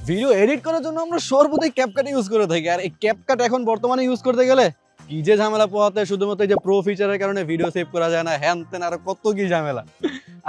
Video edit করার জন্য আমরা সর্বদাই ক্যাপকাট ইউজ করে থাকি। আর এই ক্যাপকাট এখন বর্তমানে ইউজ করতে গেলে কি যে ঝামেলা পোহাতে, শুধুমাত্র এই যে প্রো ফিচারের কারণে ভিডিও সেভ করা যায় না, হ্যান তেন আরো কত কি ঝামেলা।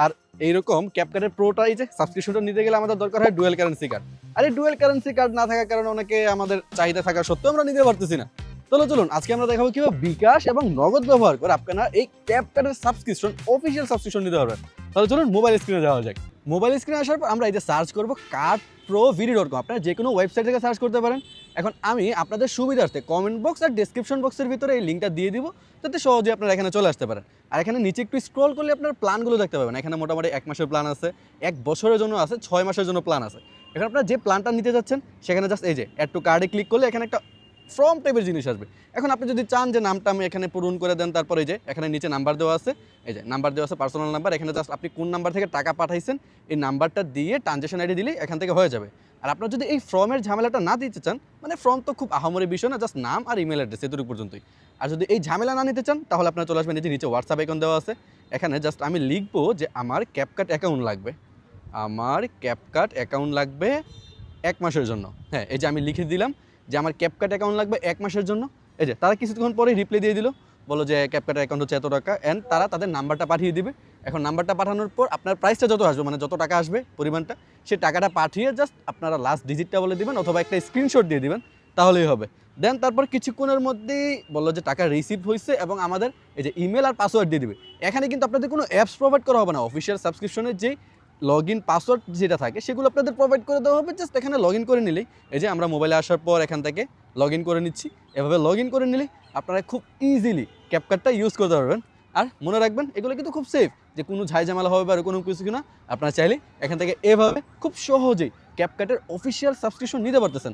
আর এইরকম ক্যাপকাটের প্রোটা এই যে সাবস্ক্রিপশনটা নিতে গেলে আমাদের দরকার হয় ডুয়েল কারেন্সি কার্ড। আর এই ডুয়েল কারেন্সি কার্ড না থাকার কারণে অনেকে আমাদের চাহিদা থাকা সত্ত্বেও আমরা নিতে পারতেছি না। চলুন আজকে আমরা দেখাবো কিভাবে বিকাশ এবং নগদ ব্যবহার করে আপনারা এই ক্যাপকাটের সাবস্ক্রিপশন, অফিসিয়াল সাবস্ক্রিপশন নিতে পারবেন। তাহলে চলুন মোবাইল স্ক্রিনে যাওয়া যাক। মোবাইল স্ক্রিনে আসার পর আমরা এই যে সার্চ করবো cartprovid.com। আপনারা যে কোনো ওয়েবসাইট থেকে সার্চ করতে পারেন। এখন আমি আপনাদের সুবিধার্থে কমেন্ট বক্স আর ডেসক্রিপশন বক্সের ভিতরে এই লিঙ্কটা দিয়ে দিব, যাতে সহজে আপনারা এখানে চলে আসতে পারেন। আর এখানে নিচে একটু স্ক্রল করলে আপনার প্ল্যানগুলো দেখতে পাবেন। এখানে মোটামুটি 1 মাসের প্ল্যান আছে, 1 বছরের জন্য আছে, 6 মাসের জন্য প্ল্যান আছে। এখন আপনারা যে প্ল্যানটা নিতে যাচ্ছেন সেখানে জাস্ট এই যে অ্যাড টু কার্ডে ক্লিক করলে এখানে একটা ফর্ম টাইপের জিনিস আসবে। এখন আপনি যদি চান যে নামটা আমি এখানে পূরণ করে দেন, তারপরে এই যে এখানে নিচে নাম্বার দেওয়া আছে, এই যে নাম্বার দেওয়া আছে, পার্সোনাল নাম্বার। এখানে জাস্ট আপনি কোন নাম্বার থেকে টাকা পাঠাইছেন এই নাম্বারটা দিয়ে ট্রানজ্যাকশন আইডি দিলেই এখান থেকে হয়ে যাবে। আর আপনার যদি এই ফর্মের ঝামেলাটা না দিতে চান, মানে ফর্ম তো খুব আহামরি বিষয় না, জাস্ট নাম আর ইমেল অ্যাড্রেস এতটুকু পর্যন্তই। আর যদি এই ঝামেলা না নিতে চান তাহলে আপনারা চলে আসবেন এই যে নিচে হোয়াটসঅ্যাপ আইকন দেওয়া আছে। এখানে জাস্ট আমি লিখবো যে আমার ক্যাপকাট অ্যাকাউন্ট লাগবে, আমার ক্যাপকাট অ্যাকাউন্ট লাগবে 1 মাসের জন্য। হ্যাঁ, এই যে আমি লিখে দিলাম যে আমার ক্যাপকাট অ্যাকাউন্ট লাগবে 1 মাসের জন্য। এই যে তারা কিছুক্ষণ পরে রিপ্লাই দিয়ে দিল, বলো যে ক্যাপকাট অ্যাকাউন্ট হচ্ছে এত টাকা, অ্যান্ড তারা তাদের নাম্বারটা পাঠিয়ে দিবে। এখন নাম্বারটা পাঠানোর পর আপনার প্রাইসটা যত আসবে, মানে যত টাকা আসবে পরিমাণটা, সেই টাকাটা পাঠিয়ে জাস্ট আপনারা লাস্ট ডিজিটটা বলে দিবেন অথবা একটা স্ক্রিনশট দিয়ে দিবেন, তাহলেই হবে। দেন তারপর কিছুক্ষণের মধ্যেই বললো যে টাকা রিসিভ হয়েছে এবং আমাদের এই যে ইমেল আর পাসওয়ার্ড দিয়ে দিবে। এখানে কিন্তু আপনাদের কোনো অ্যাপস প্রোভাইড করা হবে না, অফিসিয়াল সাবস্ক্রিপশনের যেই লগ ইন পাসওয়ার্ড যেটা থাকে সেগুলো আপনাদের প্রোভাইড করে দেওয়া হবে। জাস্ট এখানে লগ ইন করে নিলেই, এই যে আমরা মোবাইলে আসার পর এখান থেকে লগ ইন করে নিচ্ছি, এভাবে লগ ইন করে নিলেই আপনারা খুব ইজিলি ক্যাপকাটটা ইউজ করতে পারবেন। আর মনে রাখবেন এগুলো কিন্তু খুব সেফ, যে কোনো ঝামেলা হবে বা কোনো কিছু কিনা। আপনারা চাইলে এখান থেকে এভাবে খুব সহজেই ক্যাপকাটের অফিসিয়াল সাবস্ক্রিপশন নিতে পারতেছেন।